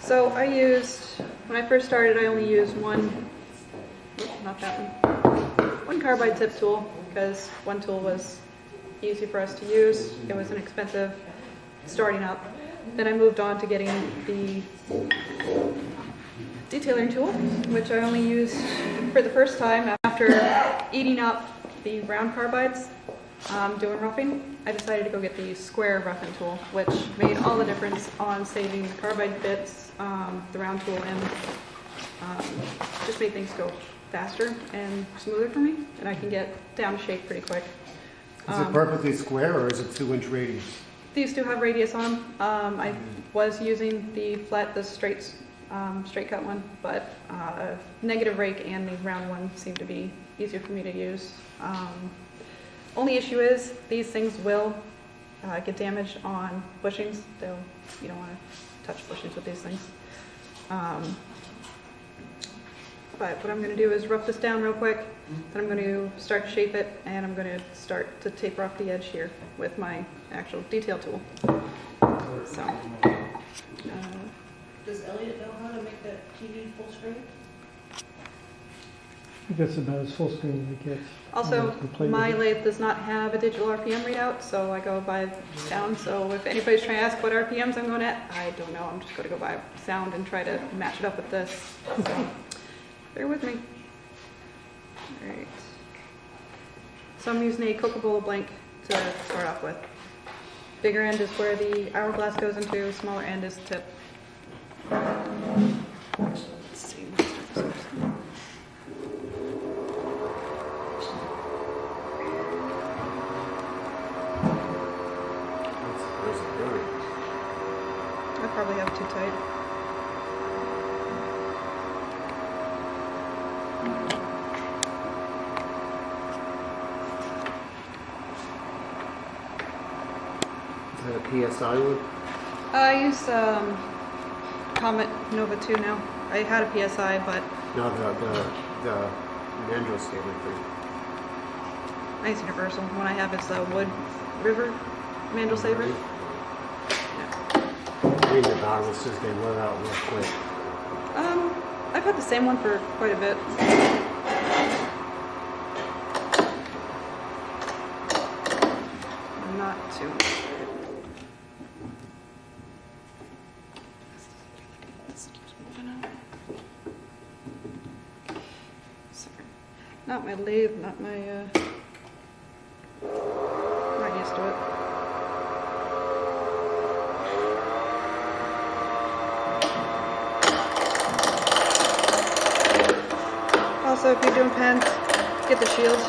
So when I first started, I only used one carbide tip tool, because one tool was easy for us to use. It was inexpensive starting up. Then I moved on to getting the detailing tool, which I only used for the first time after eating up the round carbides doing roughing. I decided to go get the square roughing tool, which made all the difference on saving the carbide bits, the round tool, and just made things go faster and smoother for me, and I can get down to shape pretty quick. Is it perfectly square, or is it 2-inch radius? These do have radius on them. I was using the straight cut one, but negative rake and the round one seem to be easier for me to use. Only issue is these things will get damaged on bushings. You don't want to touch bushings with these things. But what I'm going to do is rough this down real quick, then I'm going to start to shape it, and I'm going to start to taper off the edge here with my actual detail tool. So, does Elliot know how to make that TV full screen? I think that's about as full screen as it gets. Also, my lathe does not have a digital RPM readout, so I go by sound. So if anybody's trying to ask what RPMs I'm going at, I don't know. I'm just going to go by sound and try to match it up with this. So, bear with me. All right. So I'm using a cocobolo blank to start off with. Bigger end is where the hourglass goes into, smaller end is tip. Let's see. I probably have too tight. Is that a PSI one? I use Comet Nova 2 now. I had a PSI, but No, the mandrel scaler thing. I use Universal. The one I have is the Wood River Mandrel Saver. I mean, the balances, they wear out real quick. I've had the same one for quite a bit. Not too much. Sorry. Not my lathe, not my, not used to it. Also, if you're doing pens, get the shield.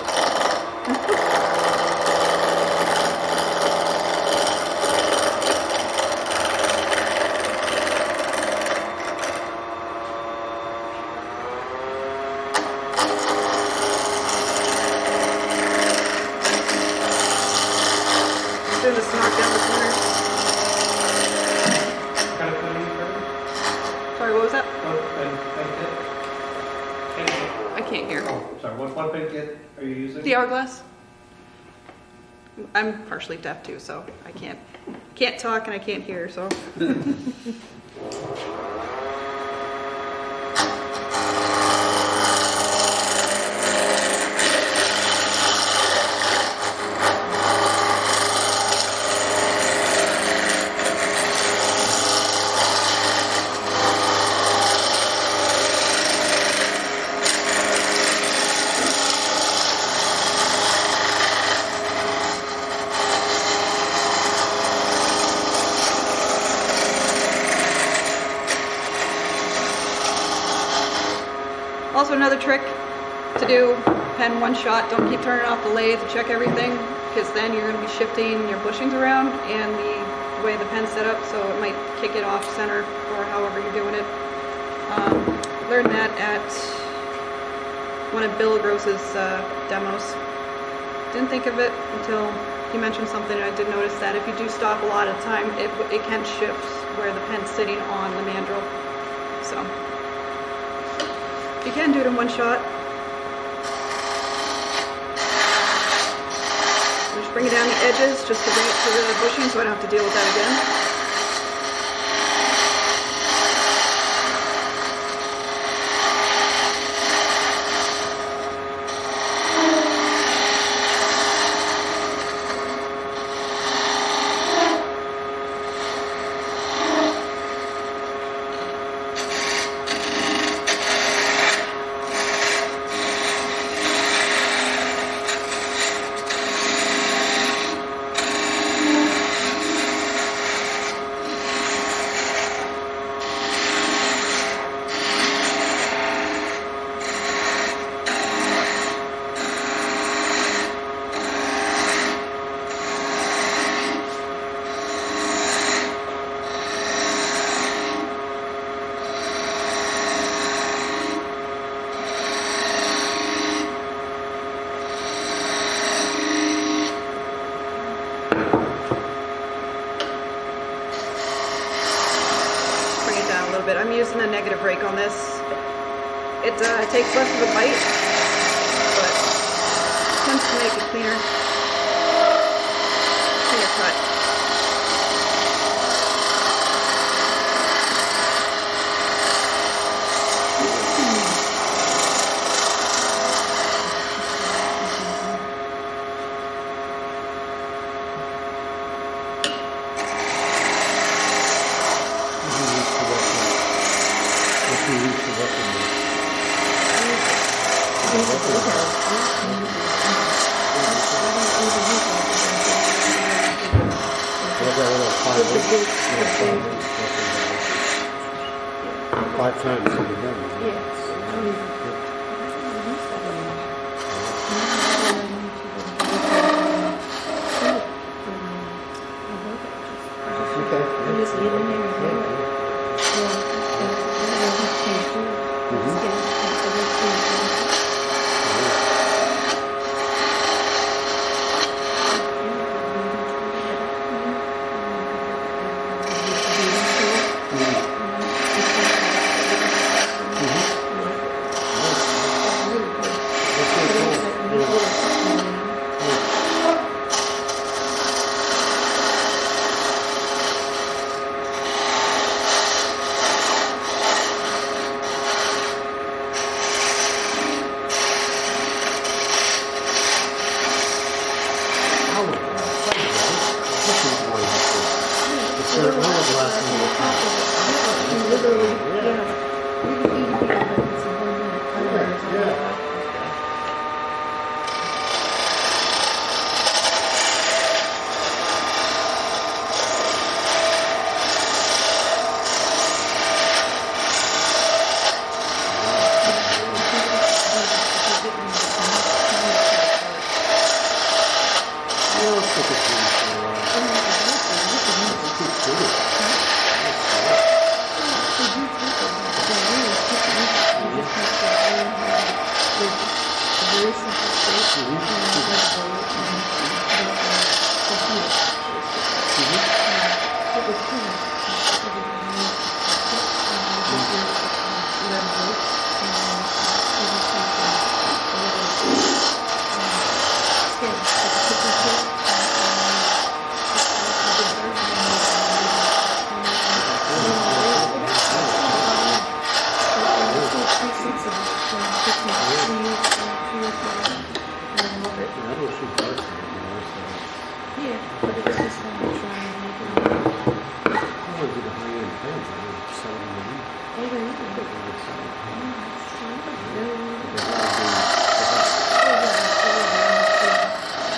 Doing this knock down the corners. Kind of putting Sorry, what was that? oh, I can't hear. sorry, what pen kit are you using? The hourglass. I'm partially deaf too, so I can't talk and I can't hear, so. Also, another trick to do pen one shot, don't keep turning off the lathe, check everything, because then you're going to be shifting your bushings around and the way the pen's set up, so it might kick it off center or however you're doing it. Learned that at one of Bill Gross's demos. Didn't think of it until he mentioned something, and I did notice that if you do stop a lot of the time, it can shift where the pen's sitting on the mandrel. So. You can do it in one shot. Just bring it down the edges just to bring it to the bushing so I don't have to deal with that again. I'm using a negative rake on this. It takes less of a bite, but tends to make it cleaner cut. Five times in the morning.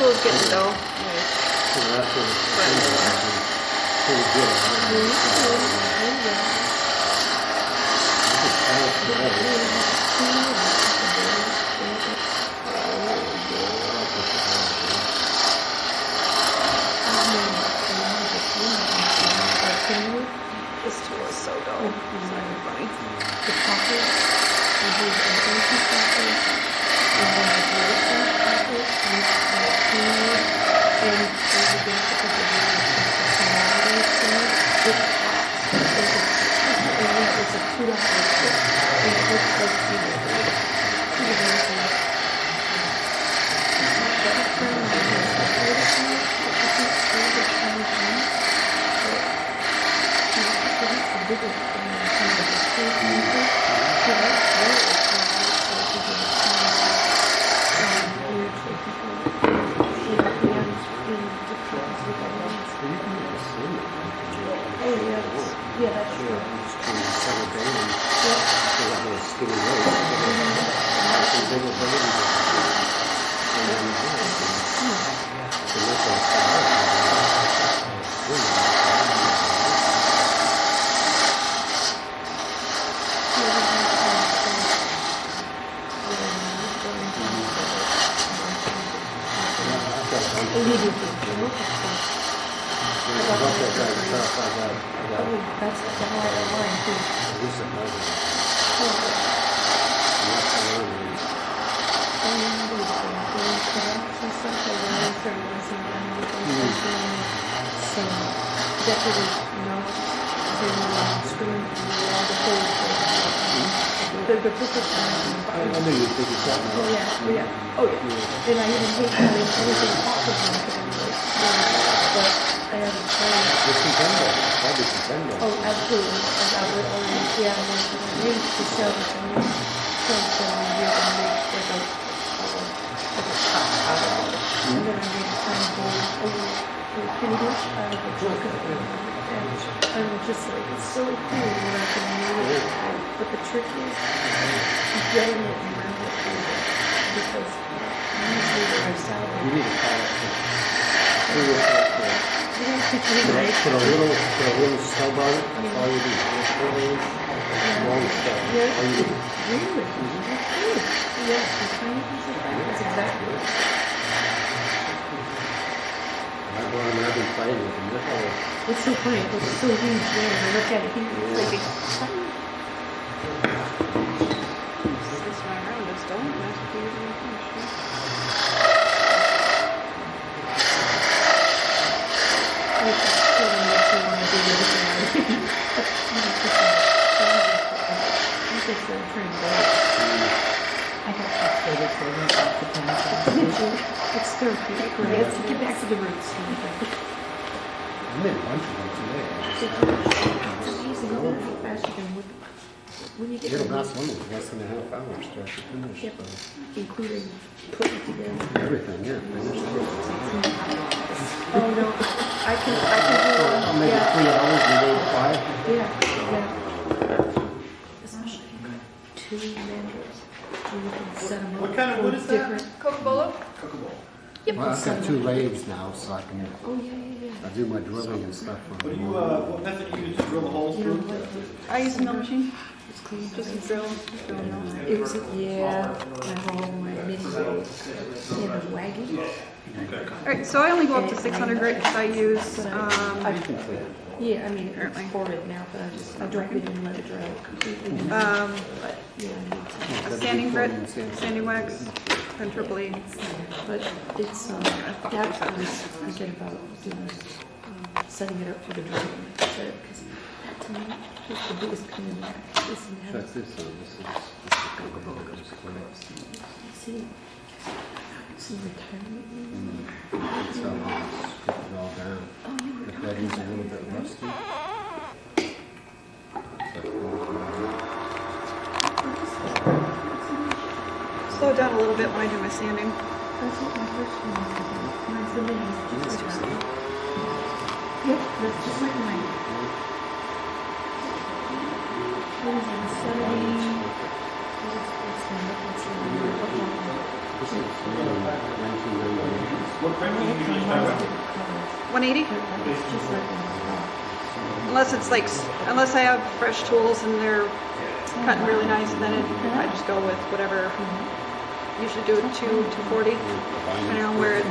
Tool's getting dull. This tool is so dull. It's not even funny. the perfect time. I knew you'd think it's something. Oh, yeah, oh, yeah, oh, yeah. And I even hate how they everything off of them. But I have a friend. It's contender. Probably contender. Oh, absolutely. I would always, yeah, and then they used to sell it to me. So I would make like a top out of it. And then I made a tiny bowl over the penny dish out of the chocolate. And I'm just like, it's so cool when I can move it. But the trick is getting it around the table. Because usually when I sell You it, need a palette. you don't pick it right. Put a little stub on it. That's all you do. Long stub. Yeah, All you do. really? Okay. Yes, the tiny piece of that is exactly right. I've been playing with them. Look how It's so funny, it was so huge there, and I look at it here, it's like it's tiny. This one around us, don't mess with these and finish. Like, still don't know if you wanna do everything. But, you know, it's like, you just trying to I got frustrated, so I went back to pencil. It's therapeutic, right? It's to get back to the roots. I made a bunch of them today. It's amazing how fast you can wood. When you get It'll them, last one less than a half hour start to finish. Yep. So. including putting it together. Everything, yeah. Finished everything. Oh no, I can do I'll make it yeah, 3 hours and do 5. yeah. Especially if you got 2 mandrels, and you can set them up. What kind of for wood is that? different- Cocobolo? Cocobolo. Yep. Well, I've set got 'em 2 up. lathes now, so I can Oh yeah. I do my drilling and stuff on What do them. you, what method do you use to drill the holes You know through? what? I use a mill machine, It's clean. just a drill mills. It was yeah. I have all my mini rolls in a wagon. Alright, so I only go up to 600 grit because I use, Yeah, I mean, Apparently. it's poured now, but I drop it in and let it dry out completely. But yeah, I need to. a sanding grit, sanding wax, and triple E. But it's, that's what I was thinking about doing, setting it up for the drilling, because that to me is the biggest pain in the neck, is in Check having, this out. This is see retirement. it's strip it all down. Oh, you If were that talking is a about little bit it. rusty. Slow down a little bit when I do my sanding. That's what my first one was about. Mine's the mini, just like that. Yep, that's just like mine. What is it, 70? This is 1998. What print do you usually start with? 180? It's just like Unless I have fresh tools and they're cutting really nice, then I just go with whatever. Usually do it 240, depending on where it,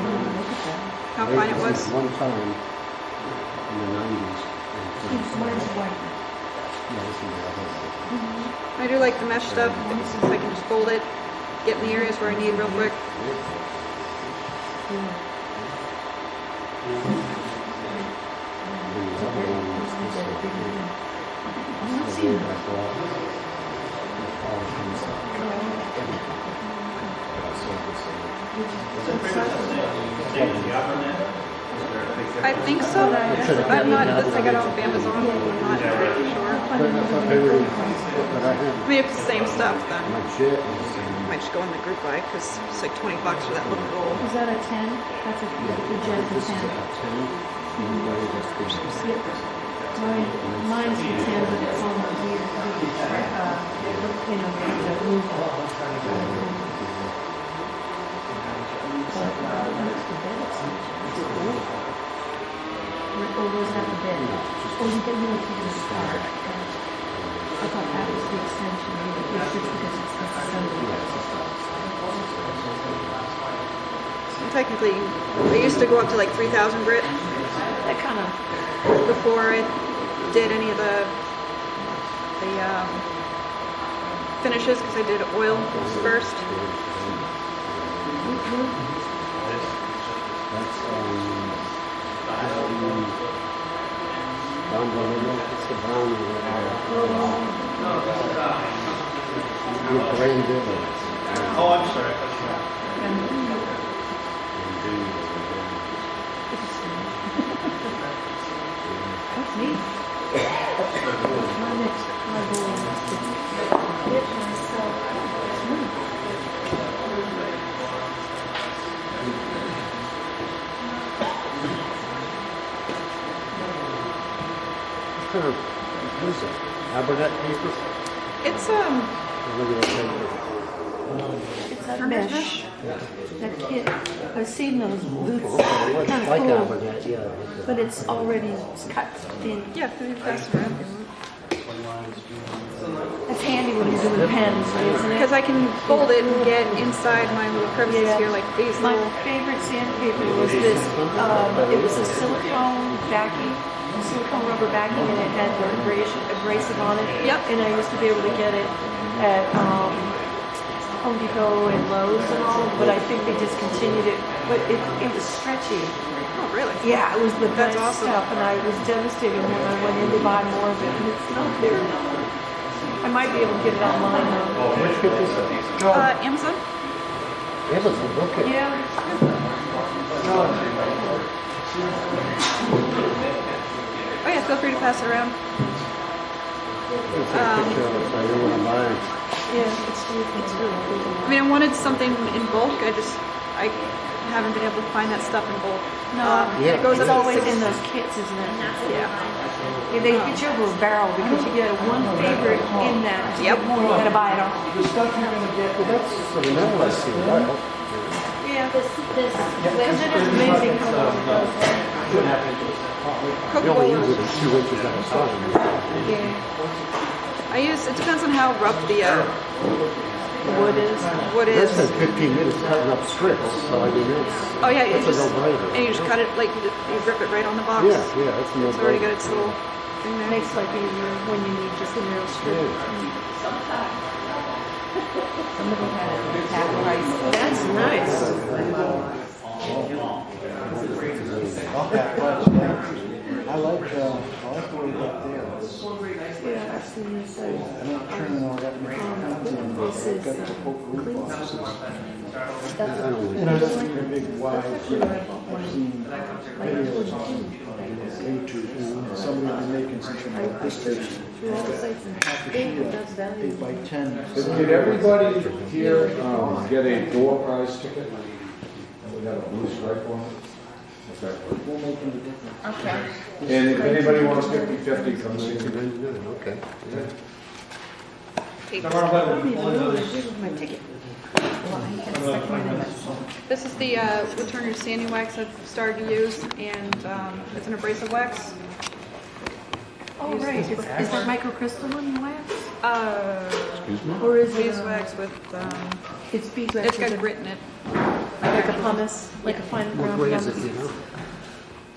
how fine it was. One time in the 90s. mine's white. Yeah, this is the other I do like the mesh stuff, since I can just fold it, get in the areas where I need real quick. I think so. I'm not, this I got off of Amazon, I'm not sure. But I have I mean, if it's the same stuff, then my jet is I might just go in the group buy, because it's like 20 bucks for that little roll. Is that a 10? That's a gentle this is 10. about 10. Yep. Mine's a 10, but it's on the weird, you know, the roof. But, what's the bed extension? Or was that the bed? Oh, you don't take it as a start. I thought that was the extension, it's just because it's necessary. Technically, I used to go up to like 3,000 grit That kind of, before I did any of the finishes, because I did oil first. That's brown, it's the brown one. You're brand new. Oh, I'm sorry. I thought That's neat. My next, my goal is to get myself. What kind of, what is it? Aberdeen paper? It's Or regular paper? It's that mesh. That kit. I've seen those boots. Oh, okay, Kind of like cool. Aberdeen, yeah. Okay. But it's already cut thin. yeah, can you pass it around? That's handy when you're doing pens, isn't it? Because I can fold it and get inside my little crevices Yeah. here, like these My little. favorite sandpaper was this. It was a silicone backing, silicone rubber backing, and it had the abrasive on it. Yep. And I used to be able to get it at Home Depot and Lowe's and all, but I think they discontinued it. But it was stretchy. Oh, really? Yeah, it was the That's best awesome. stuff, and I was devastated when I went in to buy more of it, and it's not there now. I might be able to get it online now. Which kit is that? Amazon? Amazon, okay. Yeah. Oh yeah, feel free to pass it around. Take a picture of it so I know what I'm buying. Yeah, it's really cool. I mean, I wanted something in bulk. I haven't been able to find that stuff in bulk. No, Yeah. It goes it's up always to in those kits, isn't it? Yeah. Yeah, they get your little barrel because you get one favorite in that. To Yep. get more, you gotta buy it all. Well, that's something else I see. Well, Yeah, because it is amazing how long it goes. you only use Cocobolo. it 2 inches at a time. Yeah, It depends on how rough the the wood is. wood This is. says 15 minutes cutting up strips, so I mean, Oh yeah, it's a no-brainer. and you just cut it, like, you rip it right on the box. Yeah, yeah, it's a no-brainer. It's already got its little thing there. Makes life easier when you need just a real strip. Somebody had it categorized. That's nice. I like the way that there. Yeah, I've seen this. I'm not turning all that much. This is Got the whole group clean boxes. stuff. I That's don't You know, that's a big wide. That's actually what I bought one. I've seen Like, videos on 42. YouTube. And somebody was making something I like this. searched through all the sites and that's 8 valuable. by 10. Did everybody here get a door prize ticket? We got a blue stripe on it? Okay. We'll make them different. Okay. And if anybody wants 50/50, come see me. Okay. Hey, Come on, I'll be let me- able to give my ticket. Well, I had a second one in that. This is the Woodturners sanding wax I've started to use, and it's an abrasive wax. Oh, right. Is that microcrystalline wax? Excuse me? Or is it Beeswax with, It's beeswax. it's got with a- grit in it. Like a pumice, like a fine What ground way is it, pumice. you know?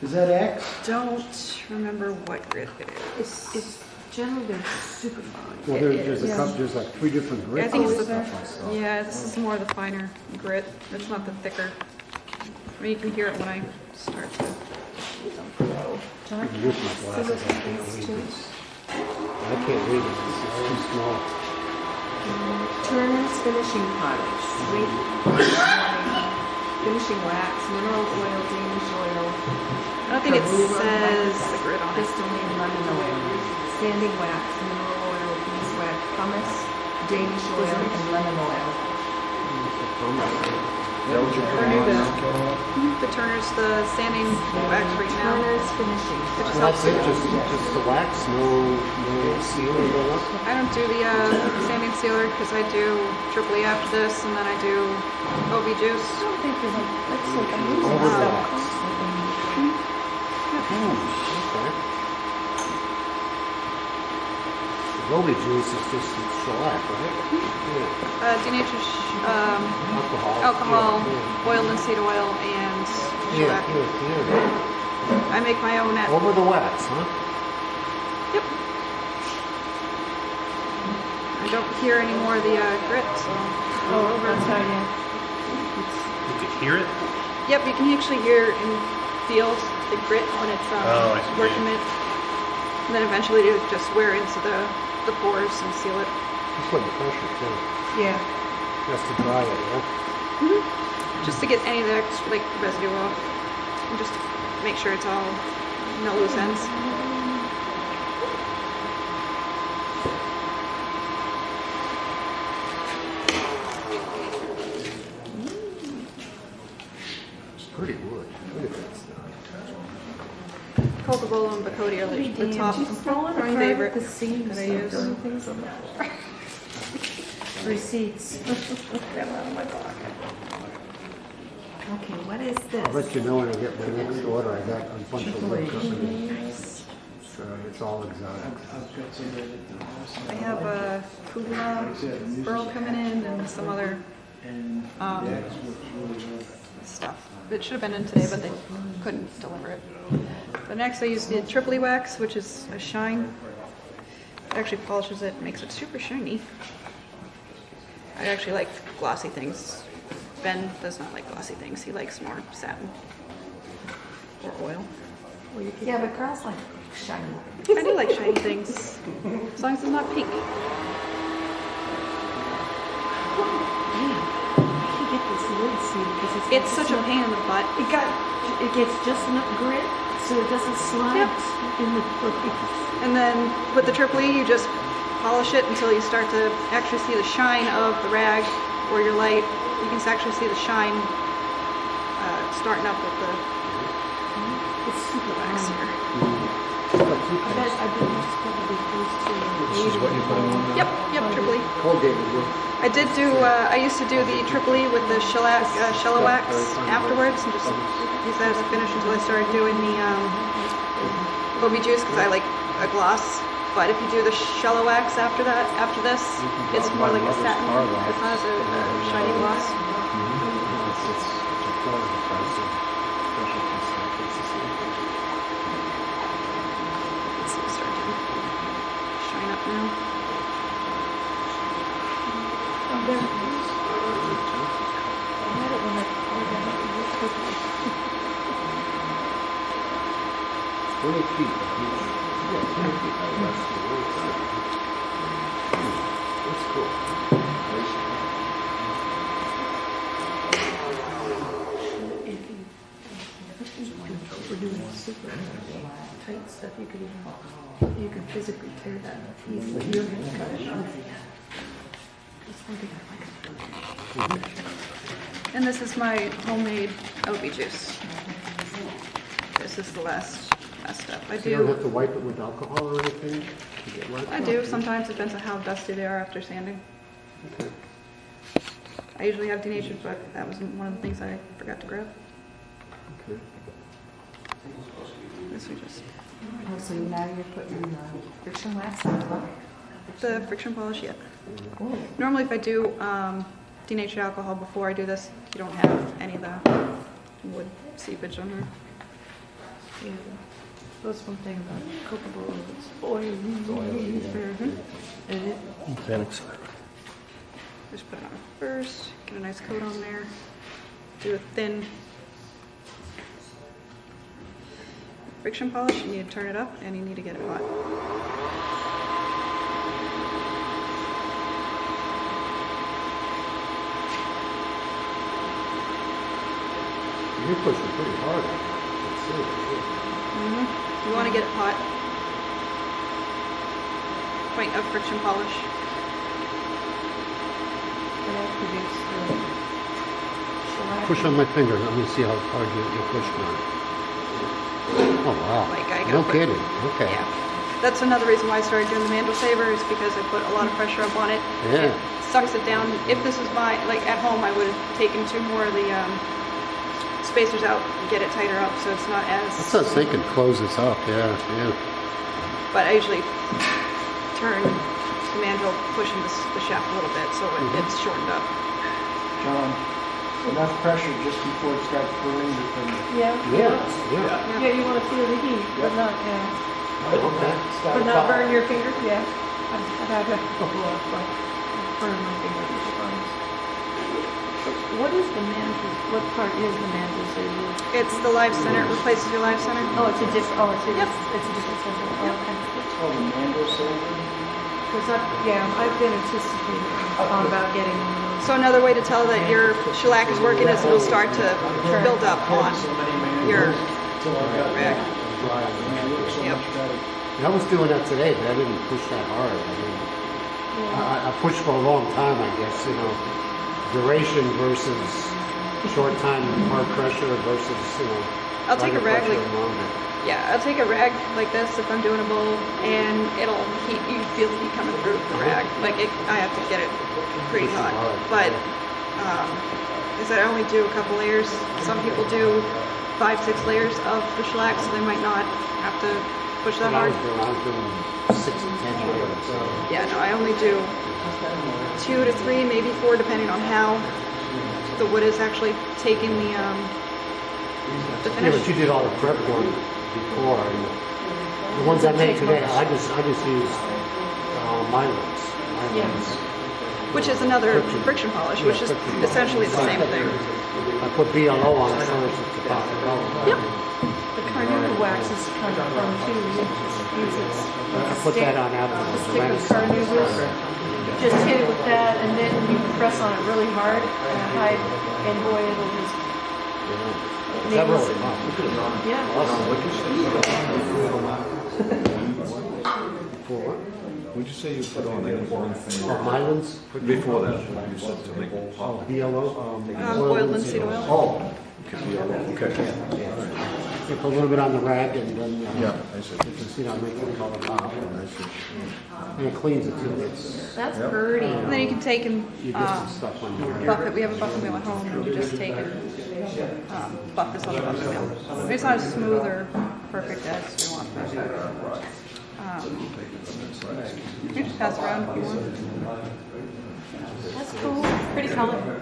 Is that X? Don't remember what grit it is. It's generally they're super fine. Well, there's a couple, there's like 3 different I grits think and it's stuff I saw. yeah, this is more the finer grit. It's not the thicker. I mean, you can hear it when I start to. John, You can use my glasses, I can't read this. I can't read it, it's too small. Turner's finishing polish, sweet finishing wax, mineral oil, Danish oil, I don't think it says the grit on it. crystalline lemon oil, sanding wax, mineral oil, beeswax, pumice, Danish oil, and lemon oil. The Turner's the sanding wax right now. Turner's finishing. It just Well, helps that's it, it. just the wax, no sealer, no nothing? I don't do the sanding sealer because I do triple E after this, and then I do OB juice. I don't think there's like, that's like I'm using Over stuff wax. constantly. Okay. Roby juice is just shellac, right? Yeah. Denature's Alcohol. alcohol, Yeah, oil linseed oil, and yeah. shellac. Yeah. I make my own at. Over the wax, huh? Yep. I don't hear any more of the grit. So. Oh, that's how you. You could hear it? Yep, you can actually hear and feel the grit when it's Oh, I see. working it. And then eventually it just wear into the pores and seal it. Just putting pressure too. Yeah. Just to dry it, yeah? Just to get any of the extra, like, residue off. And just to make sure it's all, no loose ends. It's pretty wood. Look at that stuff. Cocobolo and Bacote are like the top She's throwing my apart favorite the seams that I and use. throwing things on the receipts. Grab out of my pocket. Okay, what is I'll this? let you know when I get my next order. I got a bunch of wood companies. It's all exotic. I have a Kugla burl coming in and some other stuff. It should have been in today, but they couldn't deliver it. But next I used the Tripoli wax, which is a shine. It actually polishes it, makes it super shiny. I actually like glossy things. Ben does not like glossy things. He likes more satin or oil. Yeah, but girls like shiny. I do like shiny things, as long as it's not pink. Man, I can get this lid sealed because It's such a pain in the butt. It gets just enough grit so it doesn't slide in the place. And then with the Tripoli, you just polish it until you start to actually see the shine of the rag or your light. You can actually see the shine starting up with the It's super wax wax. here. I bet it's probably close to This is what you put on there? Yep, Tripoli. Colgate would work. I did do, I used to do the Tripoli with the shella wax afterwards and just use that as a finish until I started doing the Bobby juice because I like a gloss. But if you do the shella wax after that, after this, it's more like a satin. It's not as a shiny gloss. It's a quarter of the price of specialty stuff. It's starting to shine up now. I had it when I poured it out. 20 feet. Yeah, 20 feet. That's cool. If we're doing super tight stuff, you can physically tear that easily. You're gonna cut it off. That's one thing I like. And this is my homemade OB juice. This is the last step. You don't have to wipe it with alcohol or anything to get wet? I do. Sometimes it depends on how dusty they are after sanding. Okay. I usually have denatured, but that was one of the things I forgot to grab. Okay. This we just Oh, so now you're putting friction wax on top? the friction polish yet. Oh, Normally, if I do denatured alcohol before I do this, you don't have any of the wood seepage on there. Yeah, that's one thing about cocobolo. It's oily. And it, Just put it on first, get a nice coat on there, do a thin friction polish. You need to turn it up and you need to get it hot. You're pushing pretty hard on it. Let's see. You want to get it hot. Point of friction polish. will produce the shellac. Push on my finger. Let me see how hard you're pushing on it. Oh, wow. Like, I gotta No put- kidding. Okay. Yeah. That's another reason why I started doing the mandrel saver is because I put a lot of pressure up on it. Yeah. It sucks it down. If this was my, like at home, I would have taken two more of the spacers out and get it tighter up so it's not as... That's what I was thinking. Close this up. Yeah, yeah. But I usually turn the mandrel, pushing the shaft a little bit so it's shortened up. John, enough pressure just before it starts burning the finger. Yeah. Yeah, yeah. Yeah, you want to feel the heat, but not, Okay. but not burn your finger. Yeah. I've had a couple of burn my finger a couple times. What is the mandrel? What part is the mandrel saver? It's the live center. It replaces your live center. Oh, it's a different. Oh, it's a Yep. it's a different sensor. Oh, okay. It's called a mandrel saver. Because I've been anticipating, thought about getting one of those. So another way to tell that your shellac is working is it'll start to build up on your rag. Yep. I was doing that today, but I didn't push that hard. I mean, I pushed for a long time, I guess, you know, duration versus short time hard pressure versus, you know, I'll take a lighter rag pressure like, and longer. yeah, I'll take a rag like this if I'm doing a bowl, and it'll heat. You feel the heat coming through the rag. Like I have to get it pretty Push it hot. hard, But is that I only do a couple layers. Some people do 5, 6 layers of the shellac, so they might not have to push that What I hard. was doing 6 to 10 layers. So. Yeah, no, I only do 2 to 3, maybe 4, depending on how the wood is actually taking the Yeah, finish. but you did all the prep work before. And the ones I made today, I just use my ones. Yeah. Which is another friction polish, which is essentially the same thing. I put BLO on it first at the top of the color. Yep. The carnauba wax is kind of fun too. You just use it. I put that on afterwards. Stick of carnaubas. Just hit it with that, and then you press on it really hard and hide, and boy, it'll just. Is that really fun? Yeah. For what? Would you say you put on any one thing? Oh, Mylands? Before that, you said to make it Oh, pop. BLO? Oiled linseed oil. Oh, Okay. you put a little bit on the rag and then, Yeah, I see. just, you know, make the color pop. And it cleans it too. It's, That's pretty. And then you can take and you get some stuff on there. buff it. We have a buffing wheel at home, and you just take and buff this on the buffing wheel. It's not as smooth or perfect as we want, but you can pass it around if you want. That's cool. Pretty color.